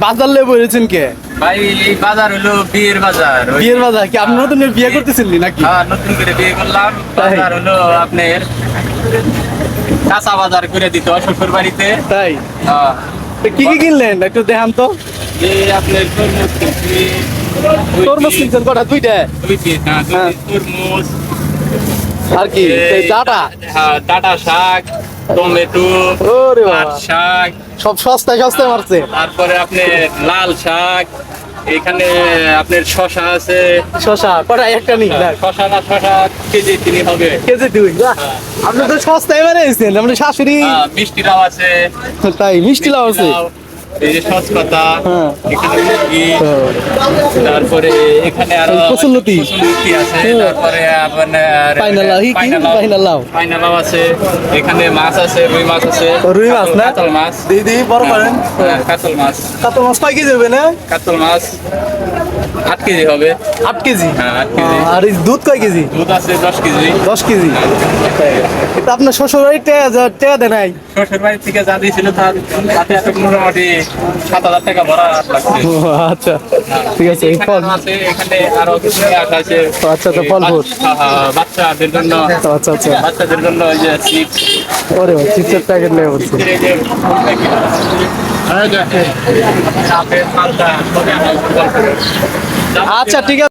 বাজার লেগে বলেছেন কে? ভাই এই বাজার হলো বিয়ের বাজার। বিয়ের বাজার কি আপনি নতুন বিয়ে করতেছিলেন নাকি? হ্যাঁ, নতুন করে বিয়ে করলাম। বাজার হলো আপনার কাঁচা বাজার করে দিত শ্বশুর বাড়িতে। তাই হ্যাঁ, তো কি কি কিনলেন একটু দেখান তো। এই আপনার তরমুজ কিনছি, তরমুজ কিনছেন কটা? দুইটা? দুই পিস, হ্যাঁ, দুই হ্যাঁ। পিস তরমুজ। আর কি এই ডাটা? হ্যাঁ, ডাঁটা শাক, টমেটো, ওরে পাট বাবা, শাক, সব সস্তায় সস্তায় মারছে। তারপরে আপনার লাল শাক, এখানে আপনার শশা আছে। শশা কটা? একটা নিন দেখ। শশা না, শশা কেজি 3 হবে। কেজি দুই? বাহ, আপনি তো সস্তায় বানিয়েছেন, আপনার শাশুড়ি। মিষ্টিটাও আছে। তাই মিষ্টি লাউ আছে? লাউ, এই যে সচপাতা, হ্যাঁ। এখানে মুরগি, তারপরে এখানে আরো কচুরলতি। কচুরলতি আছে, হ্যাঁ। তারপরে আপনার পাইনালাউ, কি পাইনালাউ? পাইনালাউ আছে, এখানে মাছ আছে, রুই মাছ আছে। রুই মাছ না? কাতল মাছ। দিদি বড় করেন। হ্যাঁ, কাতল মাছ। কাতল মাছ কয় কেজি হবে না? কাতল মাছ 8 কেজি হবে। 8 কেজি? হ্যাঁ, 8 কেজি। আর এই দুধ কয় কেজি? দুধ আছে 10 কেজি। 10 কেজি? এটা আপনার শ্বশুর বাড়ি টেয়া দেয় নাই? শ্বশুর বাড়ি থেকে যা দিয়েছিল তাতে এত মোটামুটি 7,000 টাকা ভরা লাগছে। ও আচ্ছা, ঠিক আছে। এই ফল আছে, এখানে আরো কিছু আটা আছে। আচ্ছা, তো ফল ফুল। বাচ্চাদের জন্য, আচ্ছা আচ্ছা। বাচ্চাদের জন্য ওই যে চিপস, ওরে ভাই, চিপসের প্যাকেট নিয়ে বলছি। এই যে আপেল, মালটা, সবই আছে। আচ্ছা ঠিক আছে।